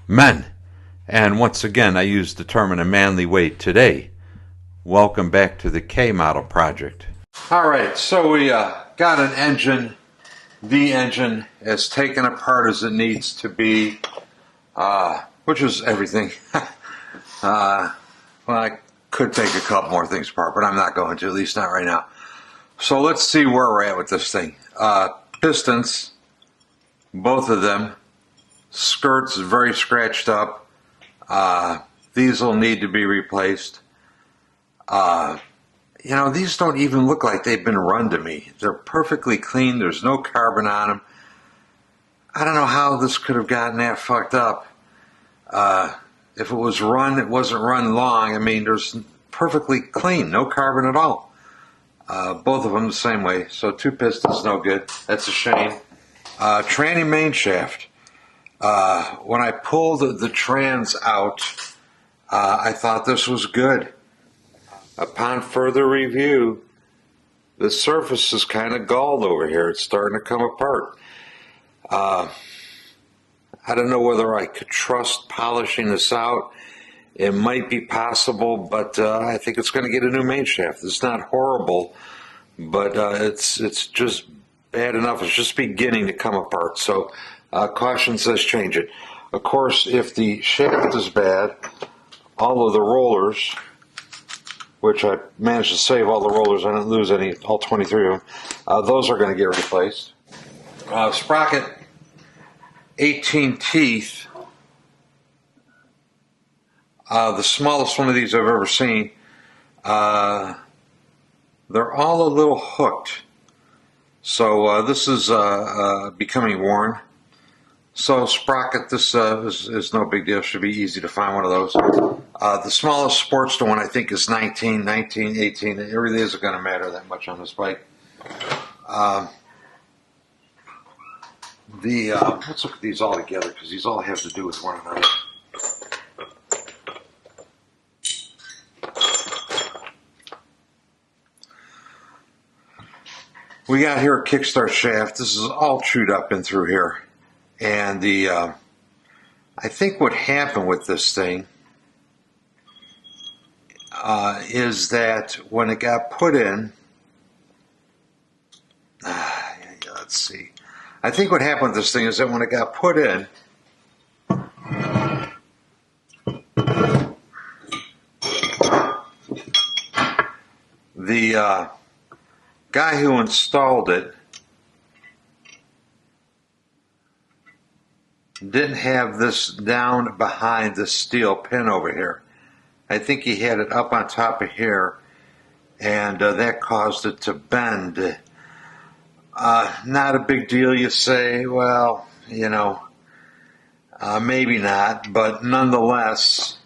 men. And once again, I use the term in a manly way today. Welcome back to the K model project. All right, so we got an engine. The engine is taken apart as it needs to be, which is everything. Well, I could take a couple more things apart, but I'm not going to, at least not right now. So let's see where we're at with this thing. Pistons, both of them. Skirts very scratched up. These will need to be replaced. You know, these don't even look like they've been run to me. They're perfectly clean. There's no carbon on them. I don't know how this could have gotten that fucked up. If it was run, it wasn't run long. I mean, there's perfectly clean, no carbon at all. Both of them the same way. So 2 pistons, no good. That's a shame. Tranny main shaft. When I pulled the trans out, I thought this was good. Upon further review, the surface is kind of galled over here. It's starting to come apart. I don't know whether I could trust polishing this out. It might be possible, but I think it's going to get a new main shaft. It's not horrible, but it's just bad enough. It's just beginning to come apart. So caution says change it. Of course, if the shaft is bad, all of the rollers, which I managed to save all the rollers, I didn't lose any, all 23 of them, those are going to get replaced. Sprocket, 18 teeth, the smallest one of these I've ever seen. They're all a little hooked, so this is becoming worn. So sprocket, this is no big deal. Should be easy to find one of those. The smallest Sportster one I think is 19, 18. It really isn't going to matter that much on this bike. Let's look at these all together because these all have to do with one another. We got here a Kickstart shaft. This is all chewed up in through here. And I think what happened with this thing is that when it got put in, let's see. I think what happened with this thing is that when it got put in, the guy who installed it didn't have this down behind the steel pin over here. I think he had it up on top of here, and that caused it to bend. Not a big deal, you say. Well, you know, maybe not, but nonetheless,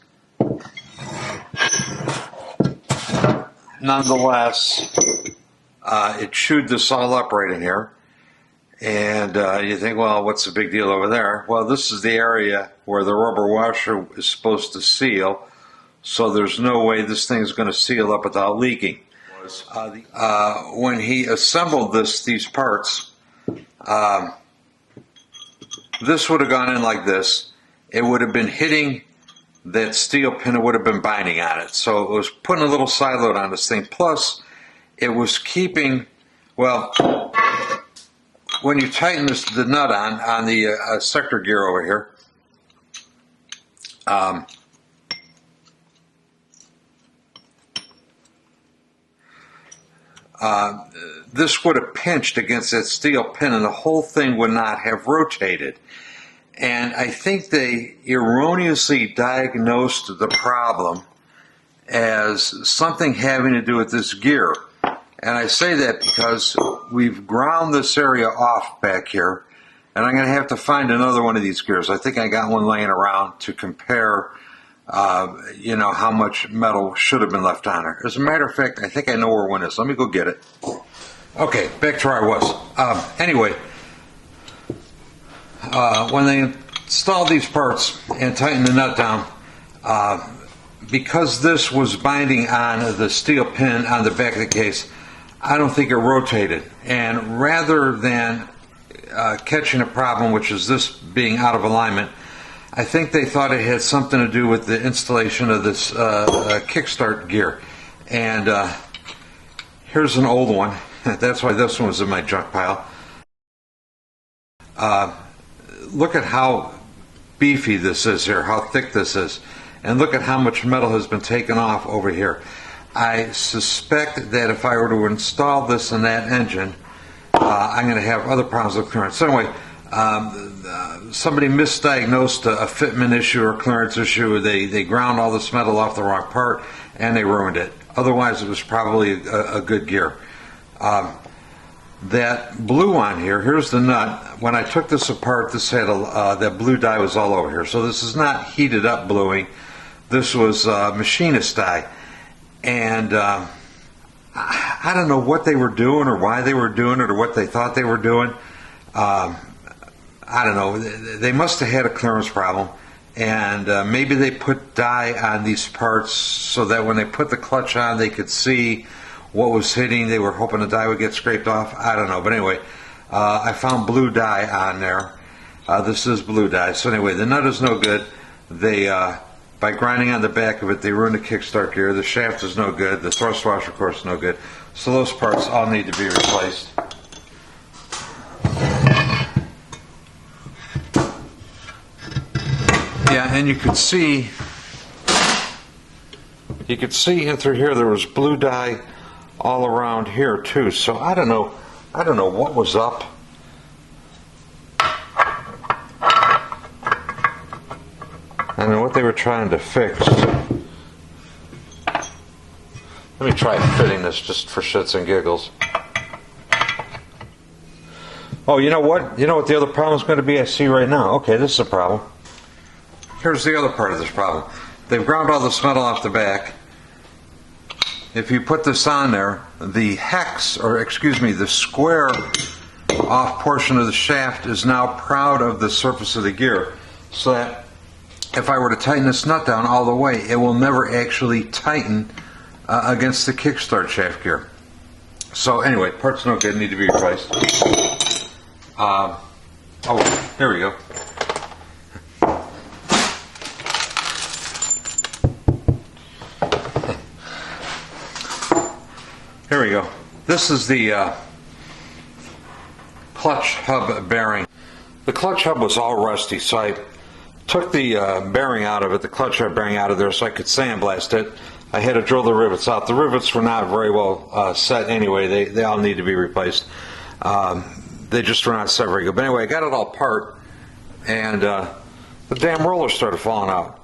it chewed this all up right in here. And you think, well, what's the big deal over there? Well, this is the area where the rubber washer is supposed to seal, so there's no way this thing's going to seal up without leaking. When he assembled these parts, this would have gone in like this. It would have been hitting that steel pin. It would have been binding on it. So it was putting a little side load on this thing. Plus, it was keeping, well, when you tighten the nut on the sector gear over here, this would have pinched against that steel pin and the whole thing would not have rotated. And I think they erroneously diagnosed the problem as something having to do with this gear. And I say that because we've ground this area off back here, and I'm going to have to find another one of these gears. I think I got one laying around to compare, you know, how much metal should have been left on there. As a matter of fact, I think I know where one is. Let me go get it. Okay, back to where I was. Anyway, when they installed these parts and tightened the nut down, because this was binding on the steel pin on the back of the case, I don't think it rotated. And rather than catching a problem, which is this being out of alignment, I think they thought it had something to do with the installation of this Kickstart gear. And here's an old one. That's why this one was in my junk pile. Look at how beefy this is here, how thick this is. And look at how much metal has been taken off over here. I suspect that if I were to install this in that engine, I'm going to have other problems with clearance. So anyway, somebody misdiagnosed a fitment issue or clearance issue. They ground all this metal off the wrong part and they ruined it. Otherwise, it was probably a good gear. That blue on here, here's the nut. When I took this apart, this had that blue dye was all over here. So this is not heated up bluing. This was machinist dye. And I don't know what they were doing or why they were doing it or what they thought they were doing. I don't know. They must have had a clearance problem. And maybe they put dye on these parts so that when they put the clutch on, they could see what was hitting. They were hoping the dye would get scraped off. I don't know. But anyway, I found blue dye on there. This is blue dye. So anyway, the nut is no good. They, by grinding on the back of it, they ruined the Kickstart gear. The shaft is no good. The thrust washer, of course, is no good. So those parts all need to be replaced. Yeah, and you could see in through here there was blue dye all around here too. So I don't know what was up. I don't know what they were trying to fix. Let me try fitting this just for shits and giggles. Oh, you know what? You know what the other problem is going to be? I see right now. Okay, this is a problem. Here's the other part of this problem. They've ground all this metal off the back. If you put this on there, the hex, or excuse me, the square off portion of the shaft is now proud of the surface of the gear. So that if I were to tighten this nut down all the way, it will never actually tighten against the Kickstart shaft gear. So anyway, parts no good, need to be replaced. Oh, here we go. Here we go. This is the clutch hub bearing. The clutch hub was all rusty, so I took the bearing out of it, the clutch hub bearing out of there, so I could sandblast it. I had to drill the rivets out. The rivets were not very well set anyway. They all need to be replaced. They just were not set very good. But anyway, I got it all apart, and the damn roller started falling out.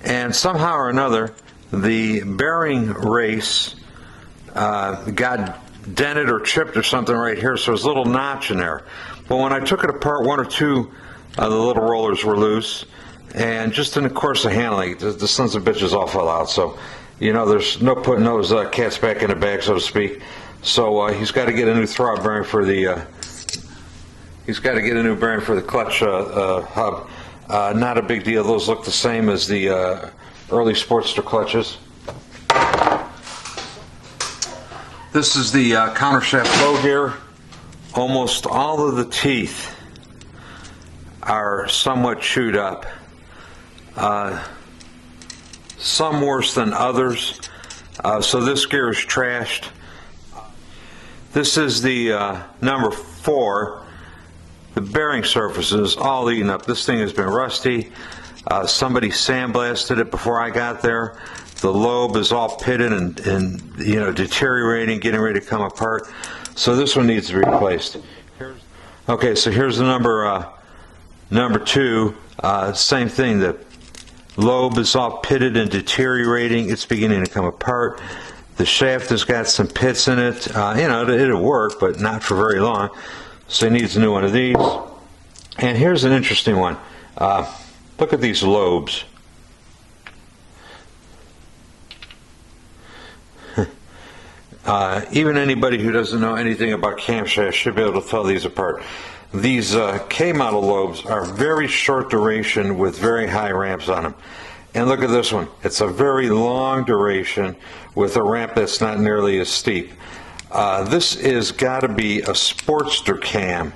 And somehow or another, the bearing race got dented or chipped or something right here, so there's a little notch in there. But when I took it apart, one or two of the little rollers were loose, and just in the course of handling, the sons of bitches all fell out. So, you know, there's no putting those cats back in the bag, so to speak. So he's got to get a new throb bearing for the. He's got to get a new bearing for the clutch hub. Not a big deal. Those look the same as the early Sportster clutches. This is the countershaft flow gear. Almost all of the teeth are somewhat chewed up. Some worse than others. So this gear is trashed. This is the number 4. The bearing surface is all eaten up. This thing has been rusty. Somebody sandblasted it before I got there. The lobe is all pitted and you know, deteriorating, getting ready to come apart. So this one needs to be replaced. Okay, so here's the number 2. Same thing. The lobe is all pitted and deteriorating. It's beginning to come apart. The shaft has got some pits in it. You know, it'll work, but not for very long. So it needs a new one of these. And here's an interesting one. Look at these lobes. Even anybody who doesn't know anything about camshafts should be able to tell these apart. These K-model lobes are very short duration with very high ramps on them. And look at this one. It's a very long duration with a ramp that's not nearly as steep. This is got to be a Sportster cam,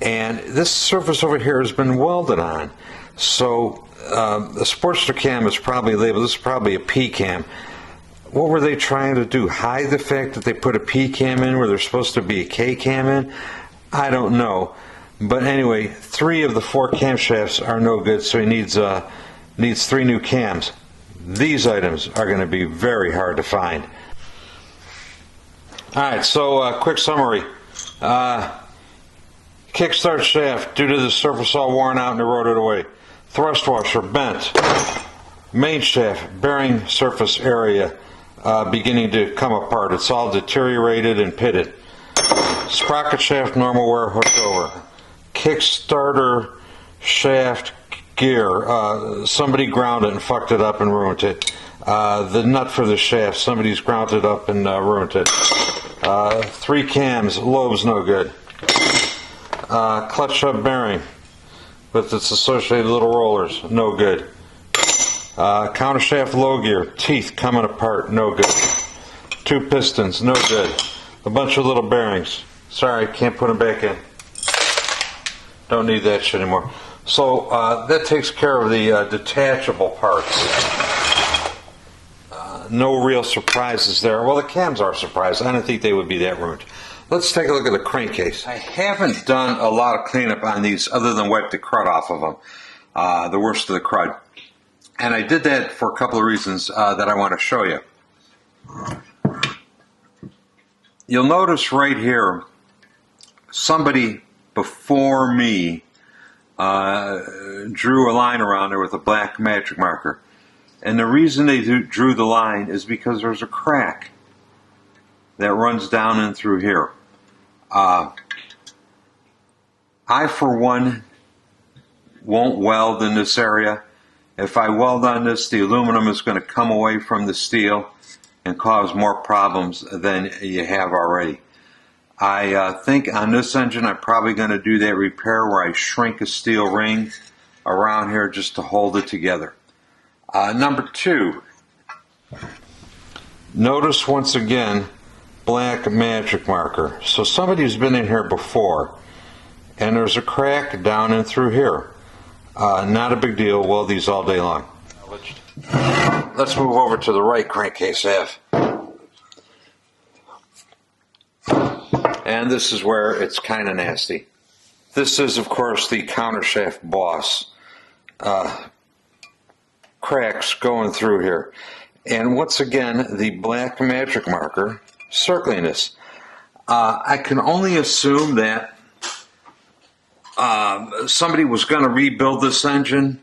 and this surface over here has been welded on. So the Sportster cam is probably labeled, this is probably a P cam. What were they trying to do? Hide the fact that they put a P cam in where there's supposed to be a K cam in? I don't know. But anyway, 3 of the 4 camshafts are no good, so he needs 3 new cams. These items are going to be very hard to find. Alright, so quick summary. Kickstart shaft, due to the surface all worn out and eroded away. Thrust washer bent. Main shaft, bearing surface area beginning to come apart. It's all deteriorated and pitted. Sprocket shaft, normal wear, hooked over. Kickstarter shaft gear, somebody ground it and fucked it up and ruined it. The nut for the shaft, somebody's ground it up and ruined it. 3 cams, lobes no good. Clutch hub bearing with its associated little rollers, no good. Countershaft low gear, teeth coming apart, no good. 2 pistons, no good. A bunch of little bearings. Sorry, can't put them back in. Don't need that shit anymore. So that takes care of the detachable parts. No real surprises there. Well, the cams are surprised. I don't think they would be that ruined. Let's take a look at the crankcase. I haven't done a lot of cleanup on these other than wipe the crud off of them. The worst of the crud. And I did that for a couple of reasons that I want to show you. You'll notice right here, somebody before me drew a line around there with a black magic marker. And the reason they drew the line is because there's a crack that runs down in through here. I, for one, won't weld in this area. If I weld on this, the aluminum is going to come away from the steel and cause more problems than you have already. I think on this engine I'm probably going to do that repair where I shrink a steel ring around here just to hold it together. Number 2, notice once again black magic marker. So somebody who's been in here before, and there's a crack down in through here. Not a big deal, weld these all day long. Let's move over to the right crankcase half. And this is where it's kind of nasty. This is, of course, the countershaft boss. Cracks going through here. And once again, the black magic marker circling this. I can only assume that somebody was going to rebuild this engine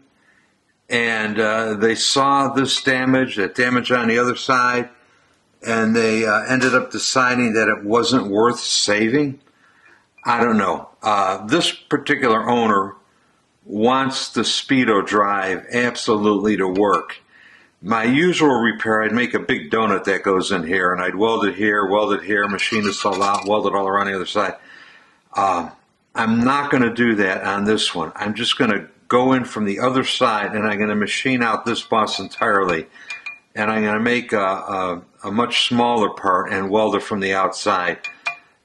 and they saw this damage, that damage on the other side, and they ended up deciding that it wasn't worth saving. I don't know. This particular owner wants the Speedo drive absolutely to work. My usual repair, I'd make a big donut that goes in here, and I'd weld it here, machine this all out, weld it all around the other side. I'm not going to do that on this one. I'm just going to go in from the other side, and I'm going to machine out this bus entirely. And I'm going to make a much smaller part and weld it from the outside.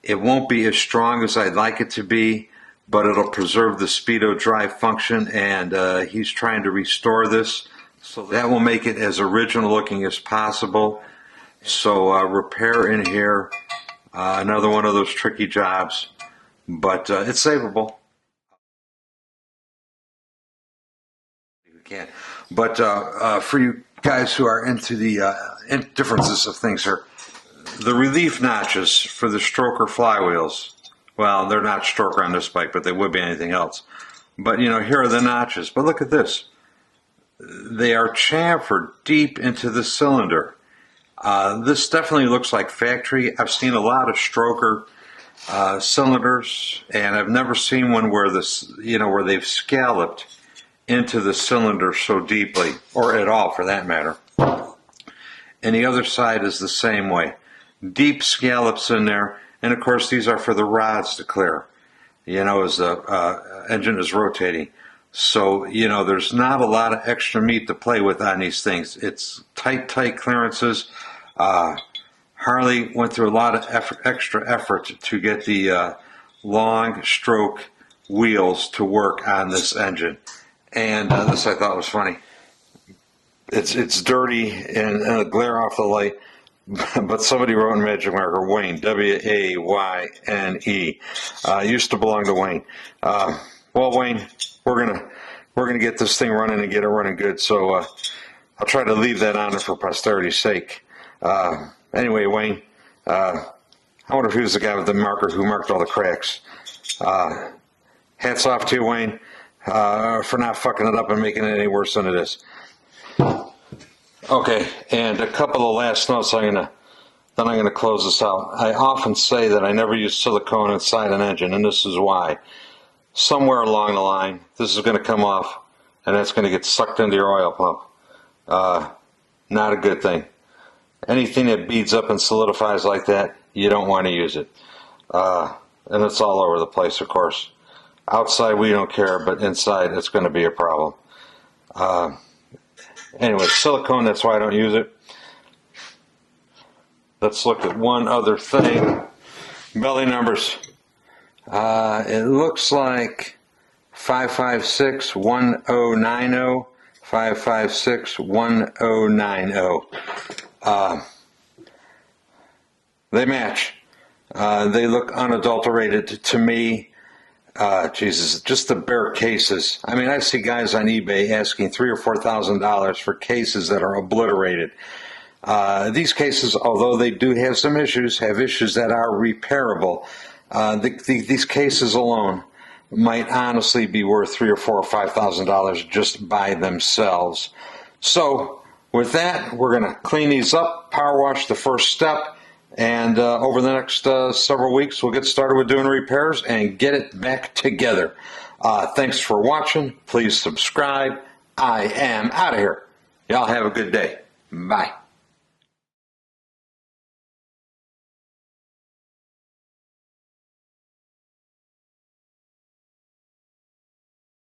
It won't be as strong as I'd like it to be, but it'll preserve the Speedo drive function, and he's trying to restore this. So that will make it as original looking as possible. So repair in here, another one of those tricky jobs, but it's savable. You can. But for you guys who are into the differences of things here, the relief notches for the stroker flywheels, well, they're not stroker on this bike, but they would be anything else. But, you know, here are the notches. But look at this. They are chamfered deep into the cylinder. This definitely looks like factory. I've seen a lot of stroker cylinders, and I've never seen one where this, you know, where they've scalloped into the cylinder so deeply, or at all for that matter. And the other side is the same way. Deep scallops in there, and of course these are for the rods to clear, you know, as the engine is rotating. So, you know, there's not a lot of extra meat to play with on these things. It's tight clearances. Harley went through a lot of extra effort to get the long stroke wheels to work on this engine. And this I thought was funny. It's dirty and a glare off the light, but somebody wrote in magic marker, Wayne, W-A-Y-N-E. Used to belong to Wayne. Well, Wayne, we're gonna get this thing running and get it running good. So I'll try to leave that on it for posterity's sake. Anyway, Wayne, I wonder if he was the guy with the marker who marked all the cracks. Hats off to you, Wayne, for not fucking it up and making it any worse than it is. Okay, and a couple of last notes. Then I'm gonna close this out. I often say that I never use silicone inside an engine, and this is why. Somewhere along the line, this is gonna come off, and that's gonna get sucked into your oil pump. Not a good thing. Anything that beads up and solidifies like that, you don't want to use it. And it's all over the place, of course. Outside, we don't care, but inside, it's going to be a problem. Anyway, silicone, that's why I don't use it. Let's look at one other thing. Belly numbers. It looks like 556-1090, 556-1090. They match. They look unadulterated to me. Jesus, just the bare cases. I mean, I see guys on eBay asking $3,000 or $4,000 for cases that are obliterated. These cases, although they do have some issues, have issues that are repairable. These cases alone might honestly be worth $3,000 or $4,000 or $5,000 just by themselves. So with that, we're going to clean these up, power wash the first step, and over the next several weeks, we'll get started with doing repairs and get it back together. Thanks for watching. Please subscribe. I am out of here. Y'all have a good day. Bye.